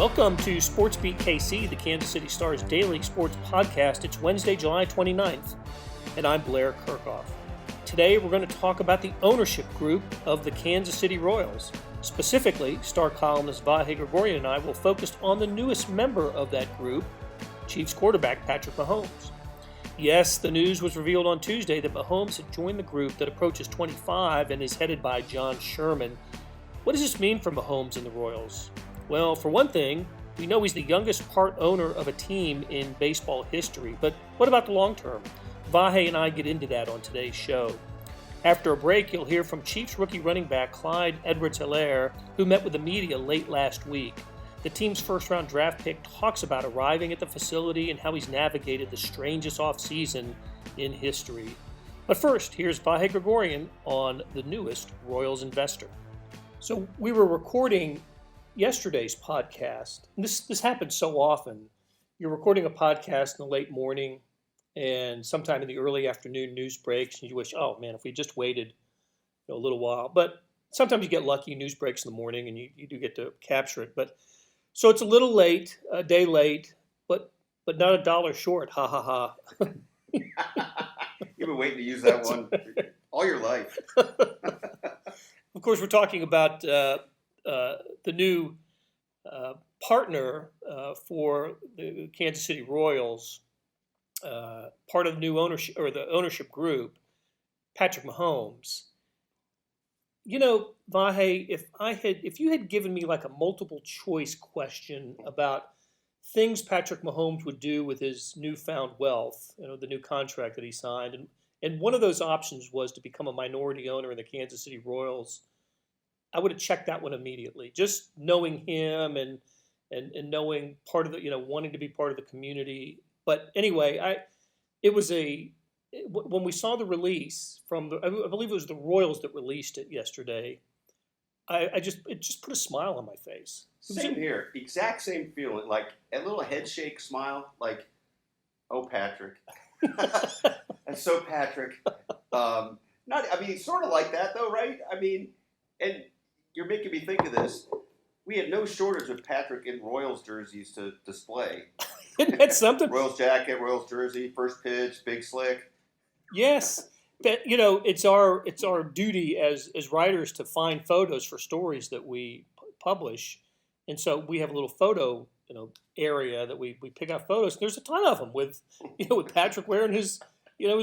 Welcome to SportsBeat KC, the Kansas City Star's daily sports podcast. It's Wednesday, July 29th, and I'm Blair Kerkhoff. Today, we're going to talk about the ownership group of the Kansas City Royals. Specifically, Star columnist Vahe Gregorian and I will focus on the newest member of that group, Chiefs quarterback Patrick Mahomes. Yes, the news was revealed on Tuesday that Mahomes had joined the group that approaches 25 and is headed by John Sherman. What does this mean for Mahomes and the Royals? Well, for one thing, we know he's the youngest part owner of a team in baseball history, but what about the long term? Vahe and I get into that on today's show. After a break, you'll hear from Chiefs rookie running back Clyde Edwards-Helaire, who met with the media late last week. The team's first-round draft pick talks about arriving at the facility and how he's navigated the strangest offseason in history. But first, here's Vahe Gregorian on the newest Royals investor. So we were recording yesterday's podcast. And this happens so often. You're recording a podcast in the late morning and sometime in the early afternoon news breaks, and you wish, oh man, if we just waited a little while. But sometimes you get lucky, news breaks in the morning, and you do get to capture it. But so it's a little late, a day late, but not a dollar short. Ha ha ha. You've been waiting to use that one all your life. Of course, we're talking about the new partner for the Kansas City Royals, part of the new ownership or the ownership group, Patrick Mahomes. You know, Vahe, if you had given me like a multiple choice question about things Patrick Mahomes would do with his newfound wealth, the new contract that he signed, and one of those options was to become a minority owner in the Kansas City Royals, I would have checked that one immediately. Just knowing him and knowing part of the, wanting to be part of the community. But anyway, when we saw the release from I believe it was the Royals that released it yesterday, it just put a smile on my face. Same here, exact same feeling, like a little head shake smile, like, oh Patrick, that's so Patrick. Sort of like that though, right? I mean, and you're making me think of this. We had no shortage of Patrick in Royals jerseys to display. Isn't that something? Royals jacket, Royals jersey, first pitch, big slick. Yes, but it's our duty as writers to find photos for stories that we publish, and so we have a little photo area that we pick out photos. There's a ton of them with Patrick wearing his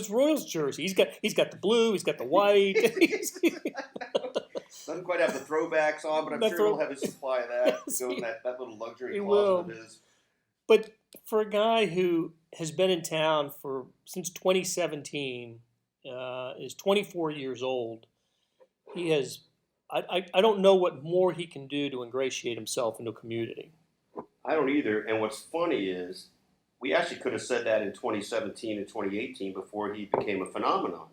Royals jersey. He's got the blue, he's got the white. Doesn't quite have the throwbacks on, but I'm sure he'll have his supply of that. Go in that little luxury closet of his. But for a guy who has been in town since 2017, is 24 years old, he has. I don't know what more he can do to ingratiate himself into a community. I don't either. And what's funny is we actually could have said that in 2017 and 2018 before he became a phenomenon.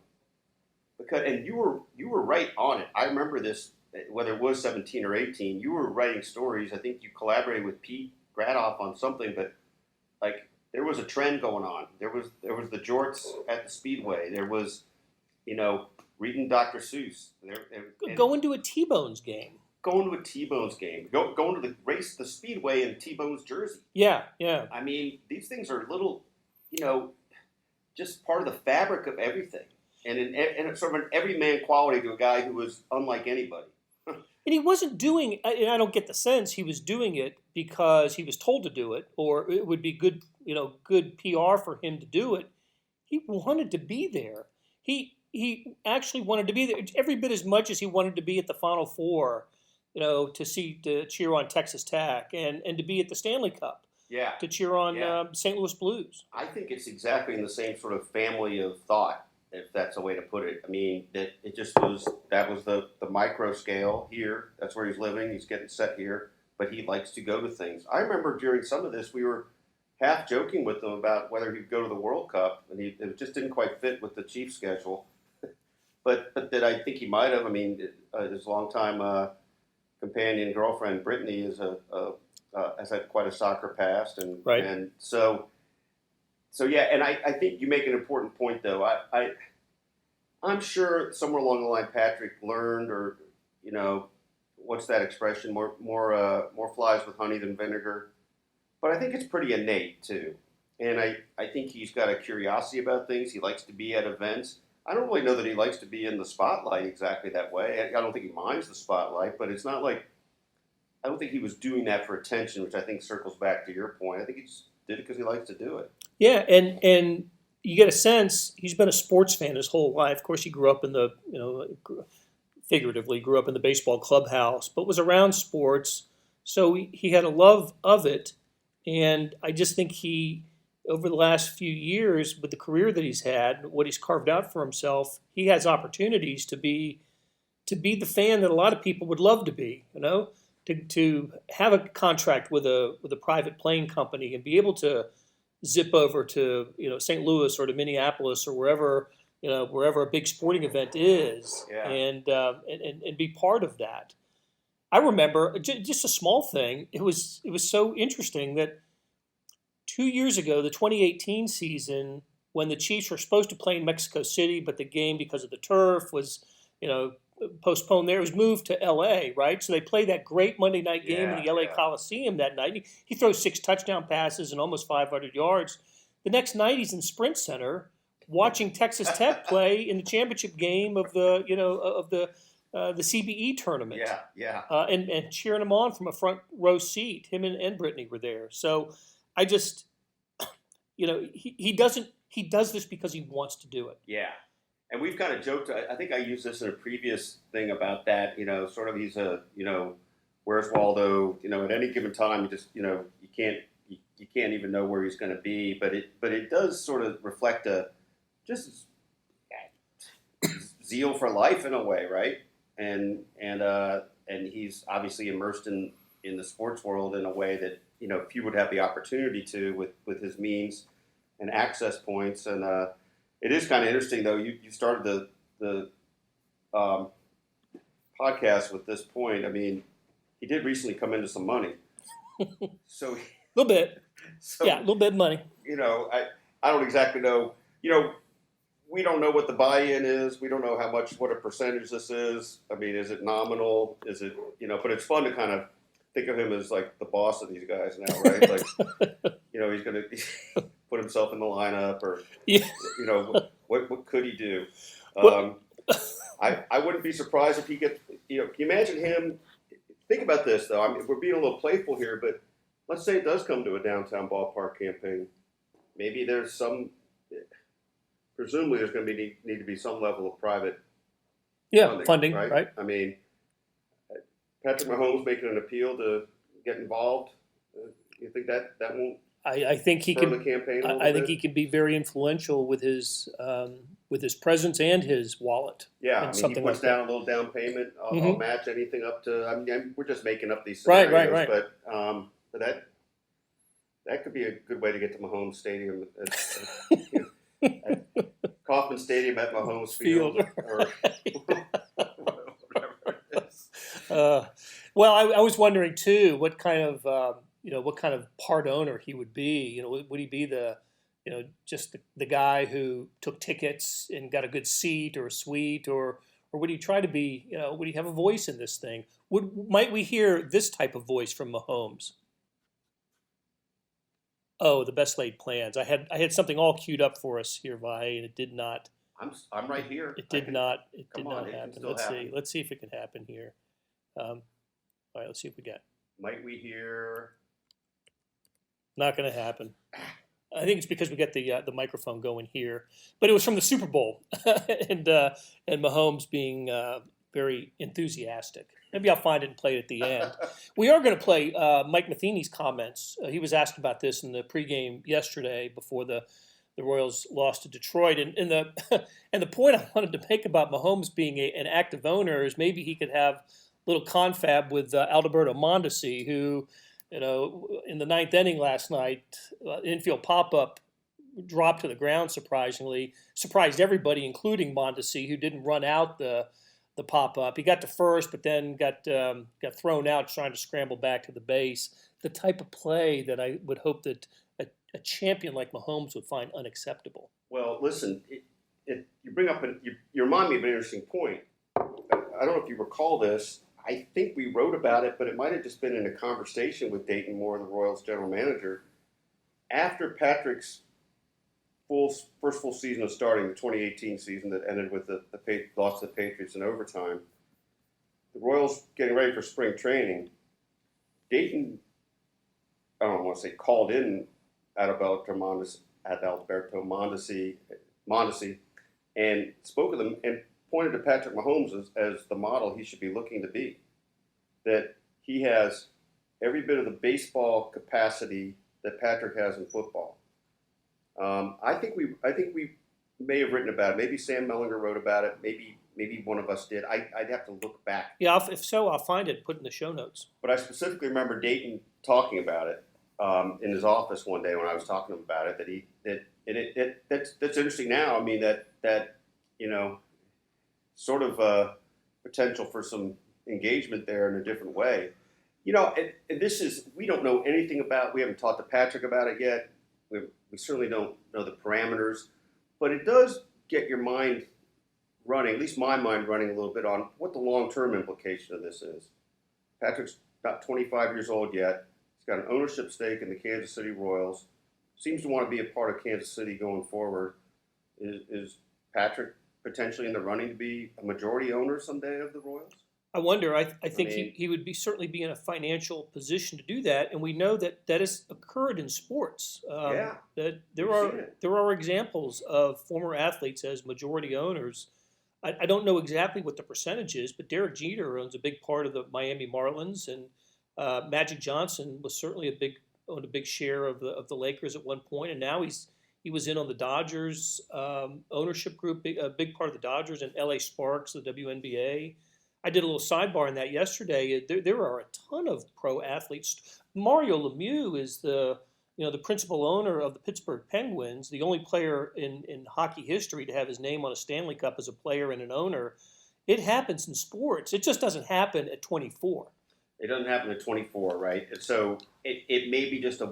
And you were right on it. I remember this, whether it was 17 or 18. You were writing stories. I think you collaborated with Pete Gradoff on something, but like there was a trend going on. There was the jorts at the Speedway. There was, reading Dr. Seuss. Going to a T-Bones game. Going to a T-Bones game. Going to the Speedway in T-Bones jersey. Yeah. I mean, these things are little, just part of the fabric of everything. And it's sort of an everyman quality to a guy who was unlike anybody. And he wasn't doing, and I don't get the sense he was doing it because he was told to do it, or it would be good PR for him to do it. He wanted to be there. He actually wanted to be there every bit as much as he wanted to be at the Final Four, to cheer on Texas Tech and to be at the Stanley Cup. Yeah. To cheer on St. Louis Blues. I think it's exactly in the same sort of family of thought, if that's a way to put it. I mean, that was the micro scale here. That's where he's living. He's getting set here, but he likes to go to things. I remember during some of this, we were half joking with him about whether he'd go to the World Cup, and it just didn't quite fit with the Chiefs schedule. but that I think he might have. I mean, his longtime companion, girlfriend, Brittany, has had quite a soccer past, and right. And so yeah, and I think you make an important point, though. I'm sure somewhere along the line Patrick learned or what's that expression? More flies with honey than vinegar. But I think it's pretty innate too. And I think he's got a curiosity about things. He likes to be at events. I don't really know that he likes to be in the spotlight exactly that way. I don't think he minds the spotlight, but it's not like, I don't think he was doing that for attention, which I think circles back to your point. I think he just did it because he likes to do it. Yeah, and you get a sense he's been a sports fan his whole life. Of course, he grew up in the, figuratively grew up in the baseball clubhouse, but was around sports. So he had a love of it. And I just think he, over the last few years, with the career that he's had, what he's carved out for himself, he has opportunities to be the fan that a lot of people would love to be, to have a contract with a private plane company and be able to zip over to St. Louis or to Minneapolis or wherever a big sporting event is, Yeah. and be part of that. I remember just a small thing. It was so interesting that 2 years ago, the 2018 season, when the Chiefs were supposed to play in Mexico City, but the game, because of the turf, was postponed there. It was moved to L.A., right? So they played that great Monday night game in the L.A. Coliseum that night. He throws 6 touchdown passes and almost 500 yards. The next night, he's in Sprint Center watching Texas Tech play in the championship game of the CBE tournament. And cheering him on from a front row seat. Him and Brittany were there. So I just, he does this because he wants to do it. Yeah. And we've kind of joked, I think I used this in a previous thing about that, sort of he's a, where's Waldo, at any given time, you just, you can't even know where he's going to be, but it does sort of reflect a just zeal for life in a way, right? And he's obviously immersed in the sports world in a way that, few would have the opportunity to with his means and access points. And it is kind of interesting, though. You started the podcast with this point. I mean, he did recently come into some money. So a little bit. A little bit of money. I don't exactly know. We don't know what the buy-in is. We don't know what a percentage this is. I mean, is it nominal? Is it, but it's fun to kind of think of him as like the boss of these guys now, right? Like, he's going to put himself in the lineup or, what could he do? I wouldn't be surprised if he gets, can you imagine him? Think about this, though. I mean, we're being a little playful here, but let's say it does come to a downtown ballpark campaign. Maybe there's presumably there's going to need to be some level of private funding, right? I mean, Patrick Mahomes making an appeal to get involved. You think that won't? I think he can. The campaign I think he can be very influential with his presence and his wallet. Yeah, and he puts down a little down payment. I'll match anything up to. I mean, we're just making up these scenarios, right. But that could be a good way to get to Mahomes Stadium. At Kauffman Stadium at Mahomes Field. Or whatever it is. Well, I was wondering too, what kind of part owner he would be. Would he be just the guy who took tickets and got a good seat or a suite, or would he try to be, would he have a voice in this thing? Might we hear this type of voice from Mahomes? Oh, the best laid plans. I had something all queued up for us here, Vahe, and it did not. I'm right here. It did not happen. Let's see if it can happen here. All right, let's see if we get. Might we hear? Not going to happen. I think it's because we got the microphone going here, but it was from the Super Bowl, and Mahomes being very enthusiastic. Maybe I'll find it and play it at the end. We are going to play Mike Matheny's comments. He was asked about this in the pregame yesterday before the Royals lost to Detroit, and the point I wanted to make about Mahomes being an active owner is maybe he could have a little confab with Adalberto Mondesi, who, in the ninth inning last night, infield pop-up dropped to the ground surprised everybody, including Mondesi, who didn't run out the pop-up. He got to first, but then got thrown out trying to scramble back to the base. The type of play that I would hope that a champion like Mahomes would find unacceptable. Well, listen, you bring up you remind me of an interesting point. I don't know if you recall this. I think we wrote about it, but it might have just been in a conversation with Dayton Moore, the Royals general manager. After Patrick's first full season of starting, the 2018 season that ended with the loss to the Patriots in overtime, the Royals getting ready for spring training, Dayton, I don't want to say called in Adalberto Mondesi and spoke with him and pointed to Patrick Mahomes as the model he should be looking to be. That he has every bit of the baseball capacity that Patrick has in football. I think we may have written about it. Maybe Sam Mellinger wrote about it. Maybe one of us did. I'd have to look back. Yeah, if so, I'll find it and put it in the show notes. But I specifically remember Dayton talking about it in his office one day when I was talking to him about it. That's interesting now. I mean that sort of potential for some engagement there in a different way. And this is, we don't know anything about. We haven't talked to Patrick about it yet. We certainly don't know the parameters, but it does get your mind running, at least my mind running a little bit on what the long-term implication of this is. Patrick's not 25 years old yet. He's got an ownership stake in the Kansas City Royals. Seems to want to be a part of Kansas City going forward. Is Patrick potentially in the running to be a majority owner someday of the Royals? I wonder. I think he would certainly be in a financial position to do that, and we know that has occurred in sports. That there are examples of former athletes as majority owners. I don't know exactly what the percentage is, but Derek Jeter owns a big part of the Miami Marlins, and Magic Johnson was certainly owned a big share of the Lakers at one point, and now he was in on the Dodgers ownership group, a big part of the Dodgers, and LA Sparks, the WNBA. I did a little sidebar on that yesterday. There are a ton of pro athletes. Mario Lemieux is the principal owner of the Pittsburgh Penguins, the only player in hockey history to have his name on a Stanley Cup as a player and an owner. It happens in sports. It just doesn't happen at 24. It doesn't happen at 24, right? And so it may be just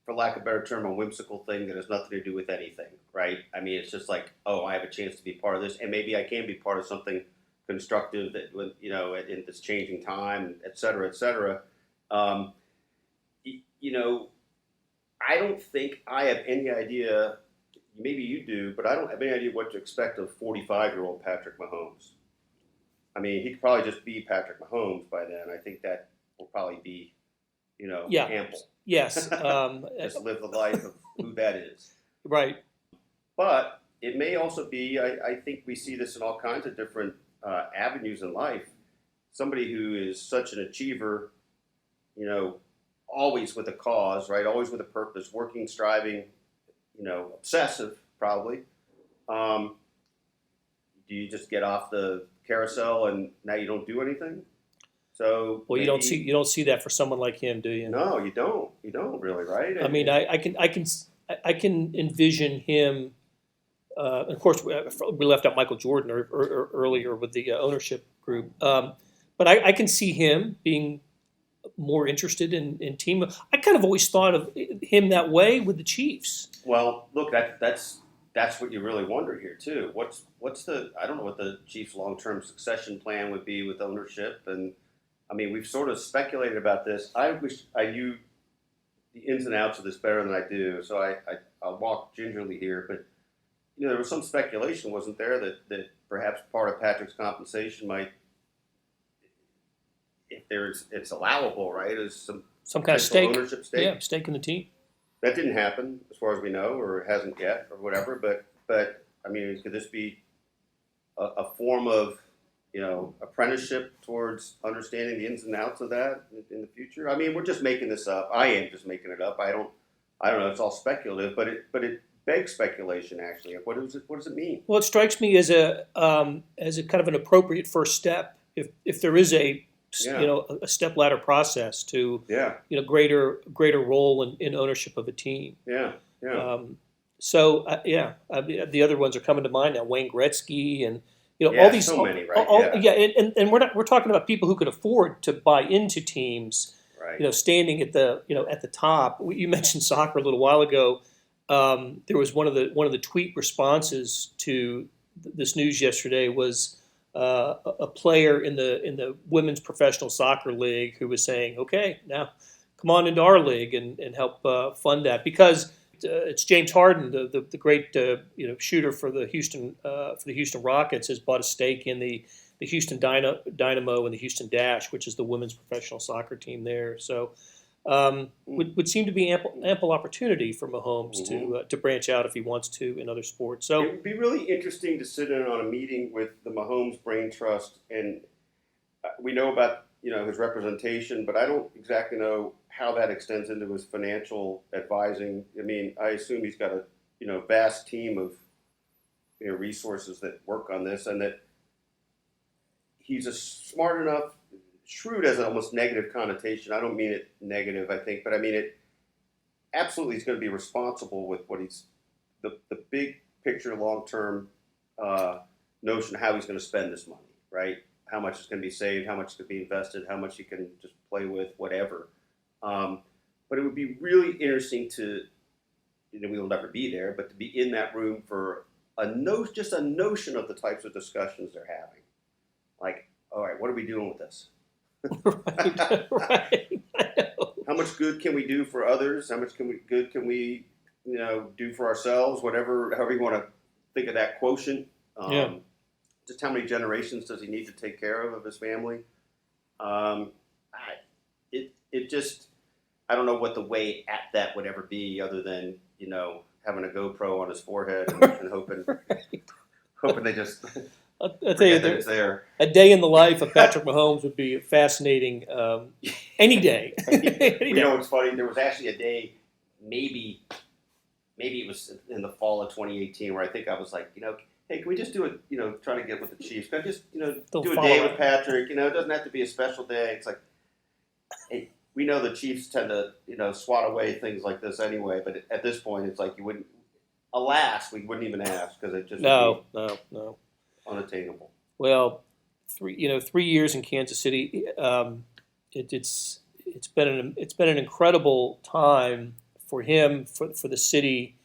for lack of a better term, a whimsical thing that has nothing to do with anything, right? I mean, it's just like, oh, I have a chance to be part of this, and maybe I can be part of something constructive that, in this changing time, et cetera, et cetera. I don't think I have any idea, maybe you do, but I don't have any idea what to expect of 45-year-old Patrick Mahomes. I mean, he could probably just be Patrick Mahomes by then. I think that will probably be, ample. Yes. Just live the life of who that is. Right. But it may also be, I think we see this in all kinds of different avenues in life. Somebody who is such an achiever, always with a cause, right? Always with a purpose, working, striving, obsessive, probably. Do you just get off the carousel and now you don't do anything? So you don't see that for someone like him, do you? No, you don't. You don't really, right? I mean, I can envision him. Of course, we left out Michael Jordan earlier with the ownership group, but I can see him being more interested in team. I kind of always thought of him that way with the Chiefs. Well, look, that's what you really wonder here too. What's the, I don't know what the Chiefs' long-term succession plan would be with ownership, and I mean, we've sort of speculated about this. I wish I knew the ins and outs of this better than I do, so I'll walk gingerly here, but there was some speculation, wasn't there, that perhaps part of Patrick's compensation might, if it's allowable, right, is some kind of stake, ownership stake. Yeah, stake in the team. That didn't happen, as far as we know, or it hasn't yet, or whatever. But I mean, could this be a form of apprenticeship towards understanding the ins and outs of that in the future? I mean, we're just making this up. I am just making it up. I don't know. It's all speculative, but it begs speculation. Actually, what does it mean? Well, it strikes me as a kind of an appropriate first step if there is a step ladder process to greater role in ownership of a team. Yeah. The other ones are coming to mind now. Wayne Gretzky and all these so many, right? And we're talking about people who can afford to buy into teams. Right. Standing at the top. You mentioned soccer a little while ago. There was one of the tweet responses to this news yesterday was a player in the women's professional soccer league who was saying, "Okay, now come on into our league and help fund that," because it's James Harden, the great shooter for the Houston Rockets, has bought a stake in the Houston Dynamo and the Houston Dash, which is the women's professional soccer team there. So would seem to be ample opportunity for Mahomes to branch out if he wants to in other sports. So it would be really interesting to sit in on a meeting with the Mahomes Brain Trust, and we know about his representation, but I don't exactly know how that extends into his financial advising. I mean, I assume he's got a vast team of resources that work on this, and that he's a smart enough. Shrewd has an almost negative connotation. I don't mean it negative, I think, but I mean it. Absolutely, he's going to be responsible with what he's the big picture, long term notion of how he's going to spend this money, right? How much is going to be saved, how much is going to be invested, how much he can just play with, whatever. But it would be really interesting to, we'll never be there, but to be in that room for just a notion of the types of discussions they're having. Like, all right, what are we doing with this? Right. How much good can we do for others? How much good can we do for ourselves? However you want to think of that quotient. Just how many generations does he need to take care of his family? I don't know what the way at that would ever be, other than having a GoPro on his forehead and hoping they just. I'll tell you, it's there. A day in the life of Patrick Mahomes would be fascinating any day. It's funny. There was actually a day, maybe it was in the fall of 2018, where I think I was like, hey, can we just do it? Trying to get with the Chiefs. Can I just do a day with Patrick? It doesn't have to be a special day. It's like, hey, we know the Chiefs tend to swat away things like this anyway. But at this point, it's like you wouldn't. Alas, we wouldn't even ask because it just no. Unattainable. Well, 3 years in Kansas City, it's been an incredible time for him, for the city,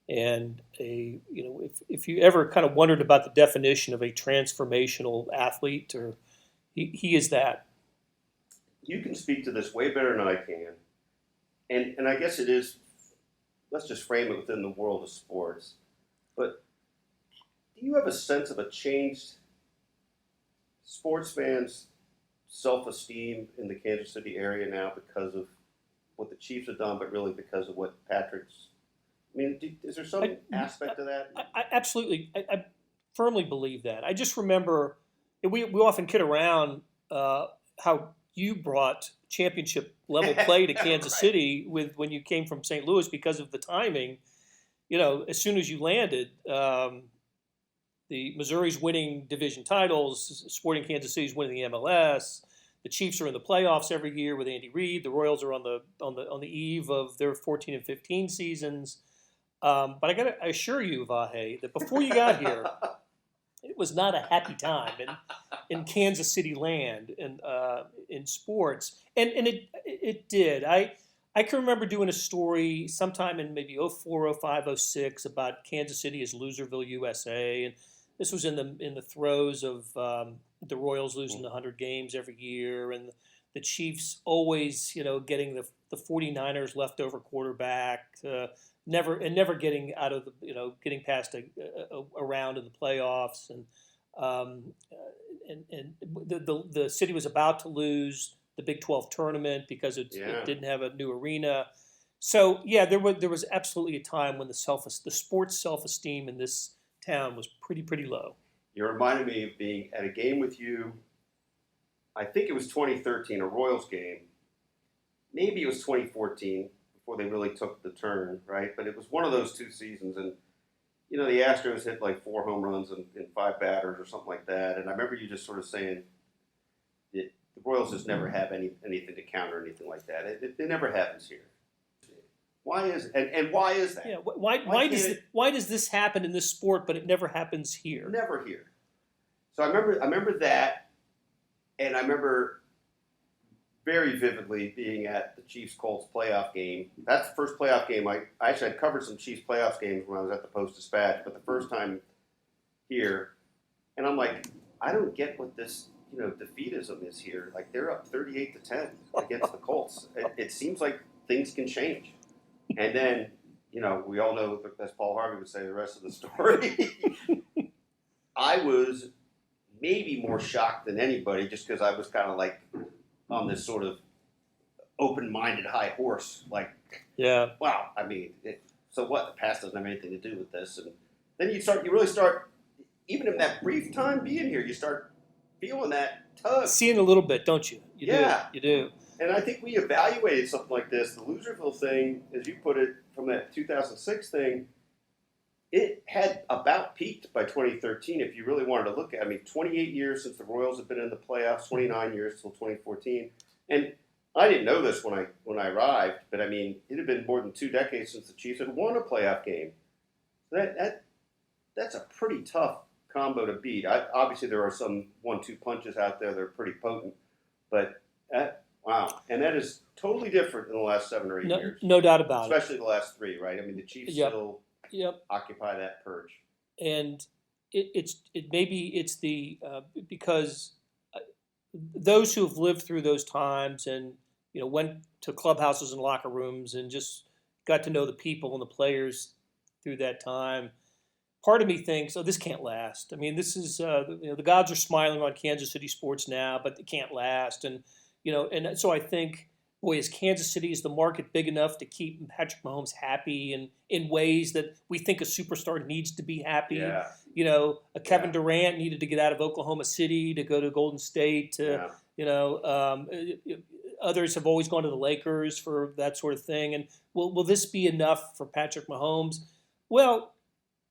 and if you ever kind of wondered about the definition of a transformational athlete, or he is that. You can speak to this way better than I can, and I guess it is. Let's just frame it within the world of sports, but. Do you have a sense of a changed sports fans' self-esteem in the Kansas City area now because of what the Chiefs have done, but really because of what Patrick's? I mean, is there some aspect of that? I absolutely. I firmly believe that. I just remember we often kid around how you brought championship level play to Kansas right. City when you came from St. Louis because of the timing. As soon as you landed. The Missouri's winning division titles. Sporting Kansas City's winning the MLS. The Chiefs are in the playoffs every year with Andy Reid. The Royals are on the eve of their 14 and 15 seasons. But I assure you, Vahe, that before you got here, it was not a happy time in Kansas City land and in sports. And it did. I can remember doing a story sometime in maybe 04, 05, 06 about Kansas City as Loserville, USA, and this was in the throes of the Royals losing 100 games every year, and the Chiefs always, getting the 49ers leftover quarterback, never getting out of getting past a round in the playoffs, and the city was about to lose the Big 12 tournament because it didn't have a new arena. So there was absolutely a time when the sports self-esteem in this town was pretty low. You reminded me of being at a game with you. I think it was 2013, a Royals game. Maybe it was 2014 before they really took the turn, right? But it was one of those two seasons, and the Astros hit like 4 home runs in 5 batters or something like that. And I remember you just sort of saying the Royals just never have anything to counter anything like that. It never happens here. Why is and why is that? Yeah, why does this happen in this sport, but it never happens here? Never here. So I remember that, and I remember very vividly being at the Chiefs-Colts playoff game. That's the first playoff game. I actually had covered some Chiefs playoff games when I was at the Post-Dispatch, but the first time here, and I'm like, I don't get what this, defeatism is here. Like, they're up 38-10 against the Colts. It seems like things can change. And then, we all know, as Paul Harvey would say, the rest of the story. I was maybe more shocked than anybody just because I was kind of like on this sort of open-minded high horse. Like, yeah, wow, I mean, so what? The past doesn't have anything to do with this. And then you really start, even in that brief time being here, you start feeling that tug. Seeing a little bit, don't you? You do. And I think we evaluated something like this. The Loserville thing, as you put it, from that 2006 thing, it had about peaked by 2013 if you really wanted to look at it. I mean, 28 years since the Royals have been in the playoffs, 29 years till 2014. And I didn't know this when I arrived, but I mean, it had been more than 2 decades since the Chiefs had won a playoff game. That's a pretty tough combo to beat. Obviously, there are some 1-2 punches out there that are pretty potent, but wow. And that is totally different in the last 7 or 8 years. No doubt about it. Especially the last 3, right? I mean, the Chiefs still occupy that perch. And because those who have lived through those times and, went to clubhouses and locker rooms and just got to know the people and the players through that time, part of me thinks, this can't last. I mean, this is, the gods are smiling on Kansas City sports now, but it can't last. And, and so I think, boy, is Kansas City, is the market big enough to keep Patrick Mahomes happy and in ways that we think a superstar needs to be happy? Yeah. Kevin Durant needed to get out of Oklahoma City to go to Golden State. Others have always gone to the Lakers for that sort of thing. And will this be enough for Patrick Mahomes? Well,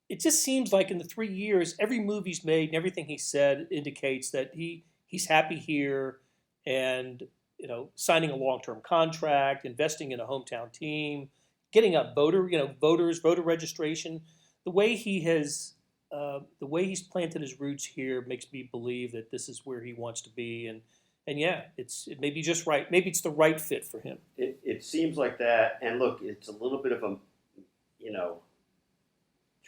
it just seems like in the 3 years, every move he's made and everything he said indicates that he's happy here and, signing a long-term contract, investing in a hometown team, getting up voter registration. The way he's planted his roots here makes me believe that this is where he wants to be. And yeah, it may be just right. Maybe it's the right fit for him. It seems like that. And look, it's a little bit of a,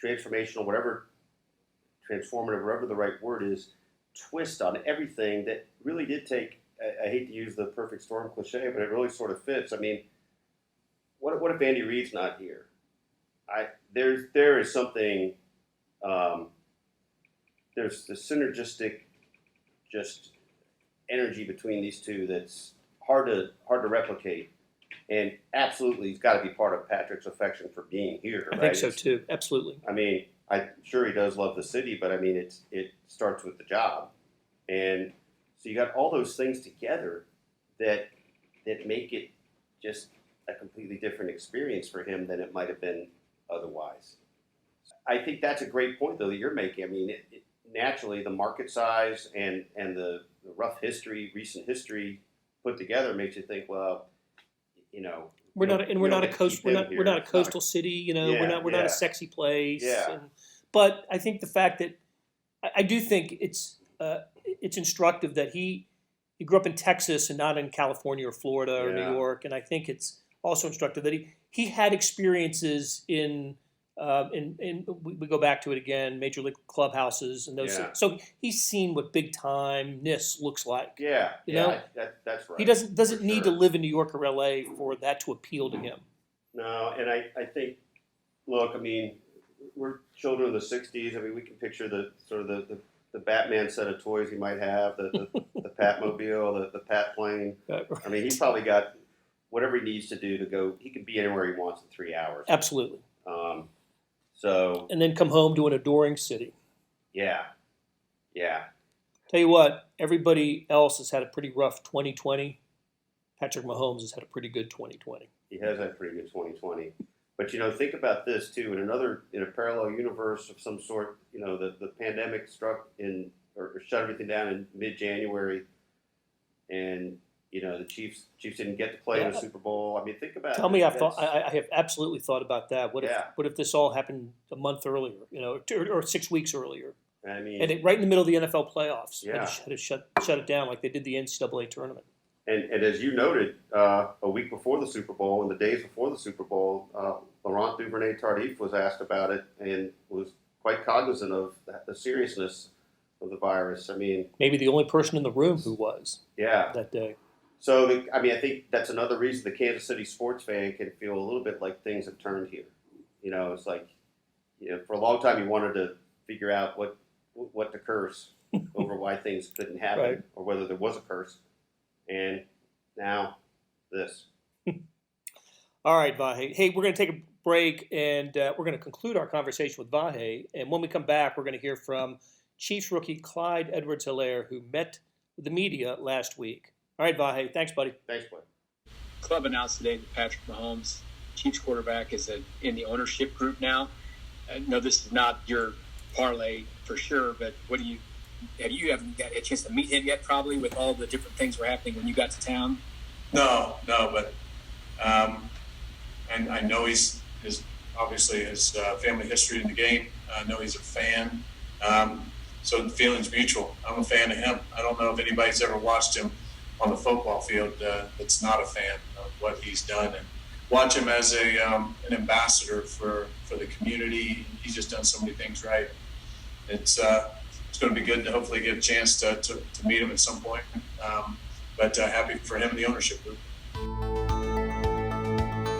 transformational, transformative, whatever the right word is, twist on everything that really did take, I hate to use the perfect storm cliche, but it really sort of fits. I mean, what if Andy Reid's not here? There is something, there's the synergistic just energy between these two that's hard to replicate. And absolutely, he's got to be part of Patrick's affection for being here. Right? I think so too. Absolutely. I mean, I'm sure he does love the city, but I mean, it starts with the job, and so you got all those things together that make it just a completely different experience for him than it might have been otherwise. I think that's a great point, though, that you're making. I mean, naturally, the market size and the rough history, recent history put together makes you think, well, we're not a coastal city. We're not a sexy place. Yeah. But I think the fact that I do think it's instructive that he grew up in Texas and not in California or Florida or New York, and I think it's also instructive that he had experiences in we go back to it again, major league clubhouses and those things. So he's seen what big time-ness looks like. Yeah, that's right. He doesn't need to live in New York or LA for that to appeal to him. No, and I think, look, I mean, we're children of the '60s. I mean, we can picture the sort of the Batman set of toys he might have, the Patmobile, the Pat plane. I mean, he's probably got whatever he needs to do to go. He can be anywhere he wants in 3 hours. Absolutely. And then come home to an adoring city. Yeah. Tell you what, everybody else has had a pretty rough 2020. Patrick Mahomes has had a pretty good 2020. He has had a pretty good 2020. But, think about this, too. In a parallel universe of some sort, the pandemic struck or shut everything down in mid-January. And, the Chiefs didn't get to play in the Super Bowl. I mean, think about it. Tell me, I have absolutely thought about that. What if this all happened a month earlier, or 6 weeks earlier? I mean, and right in the middle of the NFL playoffs. Yeah. Had to shut it down like they did the NCAA tournament. And as you noted, a week before the Super Bowl and the days before the Super Bowl, Laurent Duvernay-Tardif was asked about it and was quite cognizant of the seriousness of the virus. I mean, maybe the only person in the room who was yeah. that day. So, I think that's another reason the Kansas City sports fan can feel a little bit like things have turned here. It's like, for a long time you wanted to figure out what to curse over why things couldn't happen Right. or whether there was a curse. And now this. All right, Vahe. Hey, we're going to take a break, and we're going to conclude our conversation with Vahe. And when we come back, we're going to hear from Chiefs rookie Clyde Edwards-Helaire, who met with the media last week. All right, Vahe. Thanks, buddy. Thanks, Blair. Club announced today that Patrick Mahomes, Chiefs quarterback, is in the ownership group now. I know this is not your parlay for sure, but have you haven't got a chance to meet him yet, probably, with all the different things were happening when you got to town? No, but and I know his family history in the game. I know he's a fan. So the feeling's mutual. I'm a fan of him. I don't know if anybody's ever watched him on the football field that's not a fan of what he's done, and watch him as an ambassador for the community. He's just done so many things right. It's going to be good to hopefully get a chance to meet him at some point. But happy for him and the ownership group.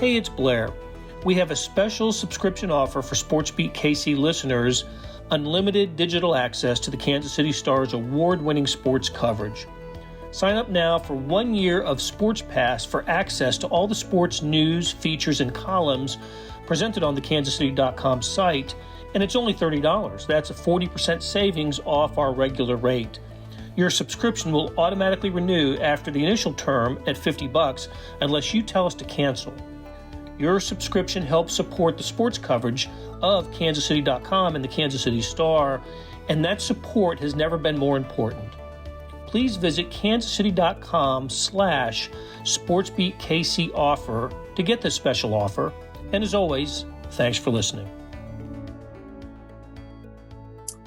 Hey, it's Blair. We have a special subscription offer for SportsBeat KC listeners, unlimited digital access to the Kansas City Star's award-winning sports coverage. Sign up now for 1 year of Sports Pass for access to all the sports news, features, and columns presented on the kansascity.com site, and it's only $30. That's a 40% savings off our regular rate. Your subscription will automatically renew after the initial term at $50 unless you tell us to cancel. Your subscription helps support the sports coverage of kansascity.com and the Kansas City Star, and that support has never been more important. Please visit kansascity.com/SportsBeatKC offer to get this special offer. And as always, thanks for listening.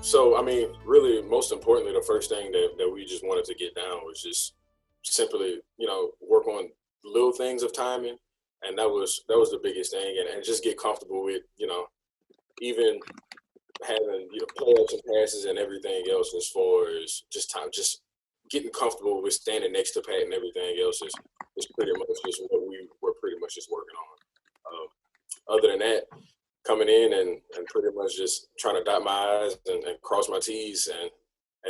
So, really, most importantly, the first thing that we just wanted to get down was just simply, work on little things of timing. And that was the biggest thing. And just get comfortable with, even having, play action passes and everything else as far as just getting comfortable with standing next to Pat and everything else is pretty much just what we're pretty much just working on. Other than that, coming in and pretty much just trying to dot my I's and cross my T's and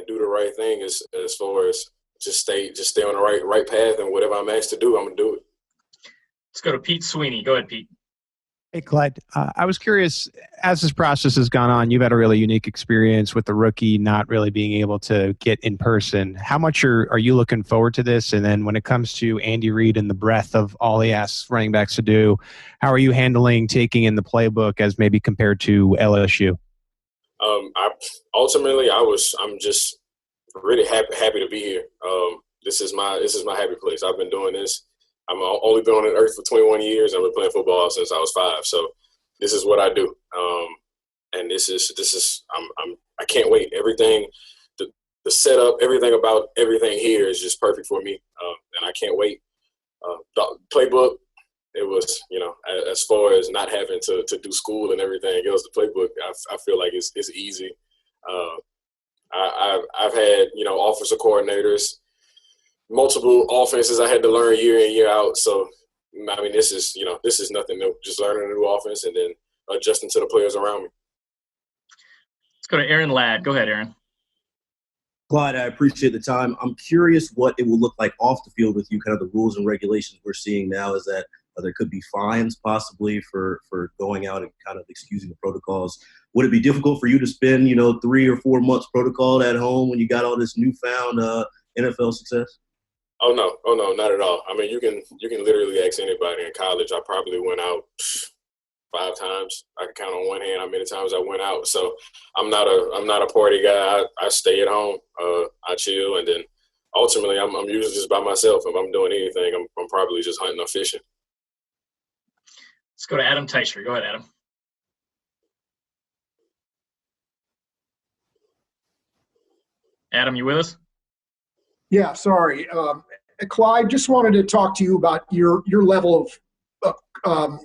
do the right thing as far as just stay on the right path, and whatever I'm asked to do, I'm going to do it. Let's go to Pete Sweeney. Go ahead, Pete. Hey, Clyde. I was curious, as this process has gone on, you've had a really unique experience with the rookie not really being able to get in person. How much are you looking forward to this? And then when it comes to Andy Reid and the breadth of all he asks running backs to do, how are you handling taking in the playbook as maybe compared to LSU? I'm just really happy to be here. This is my happy place. I've been doing this. I've only been on the earth for 21 years. I've been playing football since I was 5. So this is what I do. And this is I can't wait. Everything, the setup, everything about everything here is just perfect for me. And I can't wait. The playbook, it was, as far as not having to do school and everything else, the playbook, I feel like it's easy. I've had, offensive coordinators, multiple offenses I had to learn year in, year out. So, this is nothing new. Just learning a new offense and then adjusting to the players around me. Let's go to Aaron Ladd. Go ahead, Aaron. Clyde, I appreciate the time. I'm curious what it will look like off the field with you, kind of the rules and regulations we're seeing now is that there could be fines possibly for going out and kind of excusing the protocols. Would it be difficult for you to spend, 3 or 4 months protocol at home when you got all this newfound NFL success? Oh no, not at all. You can literally ask anybody. In college, I probably went out 5 times. I can count on one hand how many times I went out. So I'm not a party guy. I stay at home. I chill, and then ultimately I'm usually just by myself. If I'm doing anything, I'm probably just hunting or fishing. Let's go to Adam Teicher. Go ahead, Adam. Adam, you with us? Yeah, sorry. Clyde, just wanted to talk to you about your level of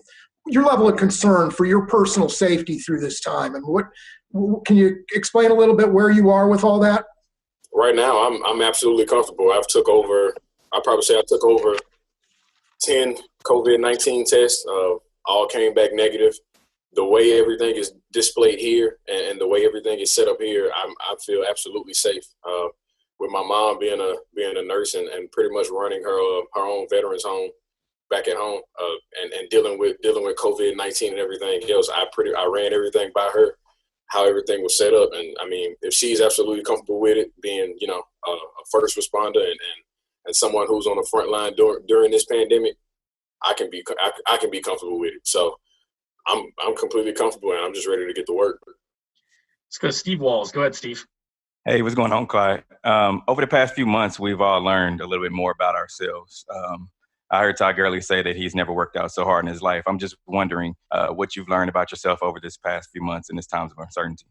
concern for your personal safety through this time, and what Can you explain a little bit where you are with all that? Right now, I'm absolutely comfortable. I took over 10 COVID-19 tests. All came back negative. The way everything is displayed here and the way everything is set up here, I feel absolutely safe. With my mom being a nurse and pretty much running her own veterans home back at home, and dealing with COVID-19 and everything else, I ran everything by her, how everything was set up. And I mean, if she's absolutely comfortable with it, being a first responder and someone who's on the front line during this pandemic, I can be comfortable with it. So I'm completely comfortable, and I'm just ready to get to work. Let's go to Steve Walls. Go ahead, Steve. Hey, what's going on, Clyde? Over the past few months, we've all learned a little bit more about ourselves. I heard Todd Gurley say that he's never worked out so hard in his life. I'm just wondering what you've learned about yourself over this past few months in this times of uncertainty.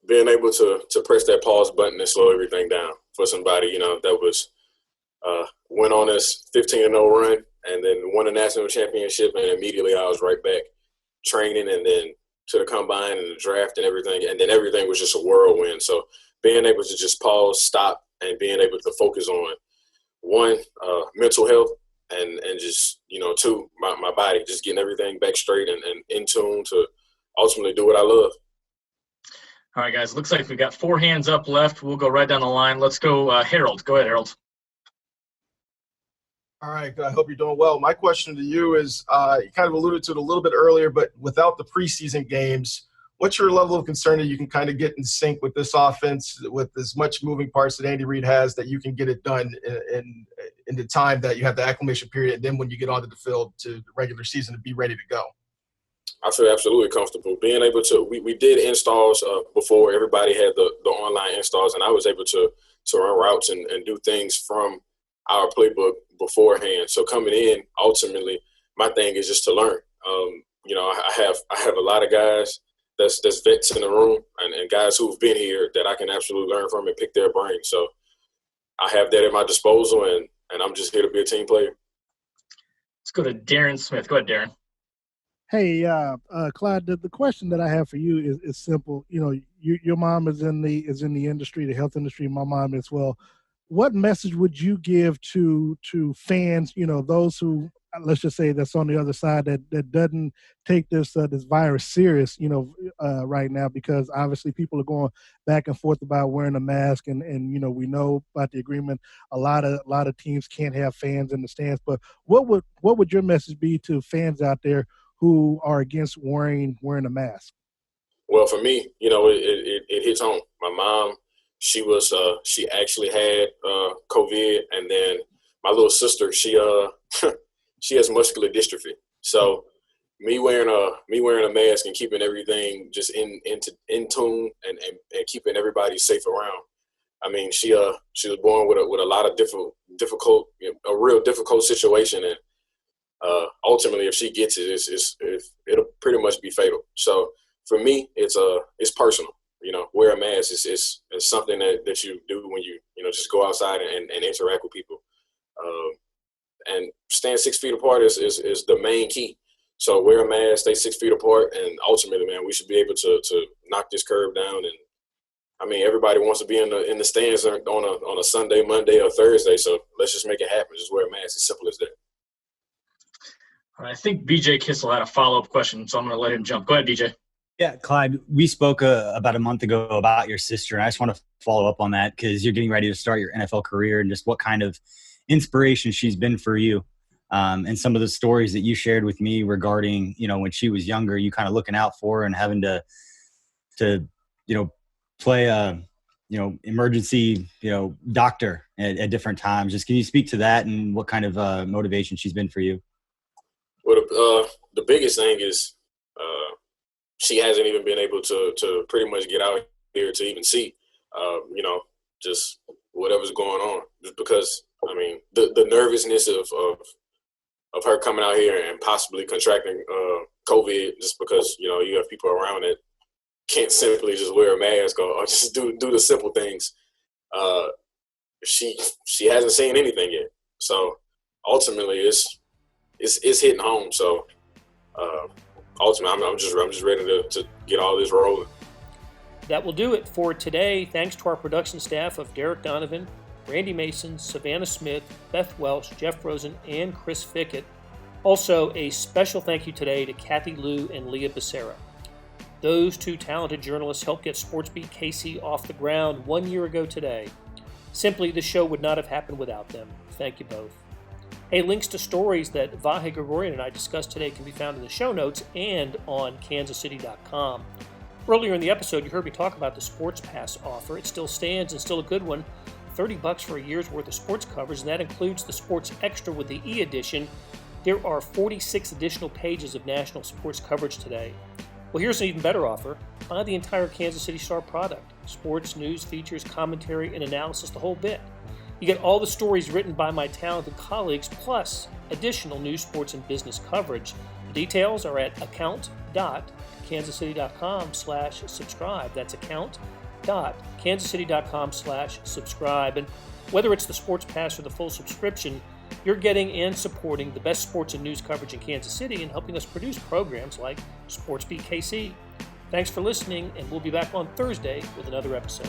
Being able to press that pause button and slow everything down for somebody, that was went on this 15-0 run and then won a national championship, and immediately I was right back training and then to the combine and the draft and everything, and then everything was just a whirlwind. So being able to just pause, stop, and being able to focus on one, mental health, and just, two, my body, just getting everything back straight and in tune to ultimately do what I love. All right, guys, looks like we've got 4 hands up left. We'll go right down the line. Let's go Harold. Go ahead, Harold. All right, I hope you're doing well. My question to you is, you kind of alluded to it a little bit earlier, but without the preseason games, what's your level of concern that you can kind of get in sync with this offense, with as much moving parts that Andy Reid has, that you can get it done in the time that you have the acclimation period, and then when you get onto the field to the regular season to be ready to go? I feel absolutely comfortable being able to. We did installs before everybody had the online installs, and I was able to run routes and do things from our playbook beforehand. So coming in, ultimately, my thing is just to learn. I have a lot of guys that's vets in the room and guys who've been here that I can absolutely learn from and pick their brain. So I have that at my disposal, and I'm just here to be a team player. Let's go to Darren Smith. Go ahead, Darren. Hey, Clyde, the question that I have for you is simple. Your mom is in the industry, the health industry, my mom as well. What message would you give to fans, those who, let's just say, that's on the other side that doesn't take this virus serious, right now, because obviously people are going back and forth about wearing a mask, and we know about the agreement. A lot of teams can't have fans in the stands, but what would your message be to fans out there who are against wearing a mask? Well, for me, it hits home. My mom, she actually had COVID, and then my little sister, she has muscular dystrophy. So me wearing a mask and keeping everything just in tune and keeping everybody safe around. I mean, she was born with a lot of a real difficult situation, and ultimately, if she gets it, it'll pretty much be fatal. So for me, it's personal. Wear a mask is something that you do when you just go outside and interact with people. And staying 6 feet apart is the main key. So wear a mask, stay 6 feet apart, and ultimately, man, we should be able to knock this curve down. And I mean, everybody wants to be in the stands on a Sunday, Monday, or Thursday. So let's just make it happen. Just wear a mask. As simple as that. I think BJ Kissel had a follow-up question, so I'm going to let him jump. Go ahead, BJ. Yeah, Clyde, we spoke about a month ago about your sister, and I just want to follow up on that because you're getting ready to start your NFL career and just what kind of inspiration she's been for you, and some of the stories that you shared with me regarding, when she was younger, you kind of looking out for her and having to play a, emergency, doctor at different times. Just can you speak to that and what kind of motivation she's been for you? Well, the biggest thing is she hasn't even been able to pretty much get out here to even see, just whatever's going on. Just because, I mean, the nervousness of her coming out here and possibly contracting COVID, just because, you have people around that can't simply just wear a mask or just do the simple things. She hasn't seen anything yet. So ultimately, it's hitting home. So ultimately, I'm just ready to get all this rolling. That will do it for today. Thanks to our production staff of Derek Donovan, Randy Mason, Savannah Smith, Beth Welsh, Jeff Rosen, and Chris Fickett. Also, a special thank you today to Kathy Liu and Leah Becerra. Those two talented journalists helped get SportsBeat KC off the ground 1 year ago today. Simply, the show would not have happened without them. Thank you both. Hey, links to stories that Vahe Gregorian and I discussed today can be found in the show notes and on kansascity.com. Earlier in the episode, you heard me talk about the Sports Pass offer. It still stands and still a good one. $30 for a year's worth of sports coverage, and that includes the Sports Extra with the e-edition. There are 46 additional pages of national sports coverage today. Well, here's an even better offer. Buy the entire Kansas City Star product. Sports, news, features, commentary, and analysis, the whole bit. You get all the stories written by my talented colleagues, plus additional news, sports, and business coverage. The details are at account.kansascity.com/subscribe. That's account.kansascity.com/subscribe. And whether it's the Sports Pass or the full subscription, you're getting and supporting the best sports and news coverage in Kansas City and helping us produce programs like SportsBeat KC. Thanks for listening, and we'll be back on Thursday with another episode.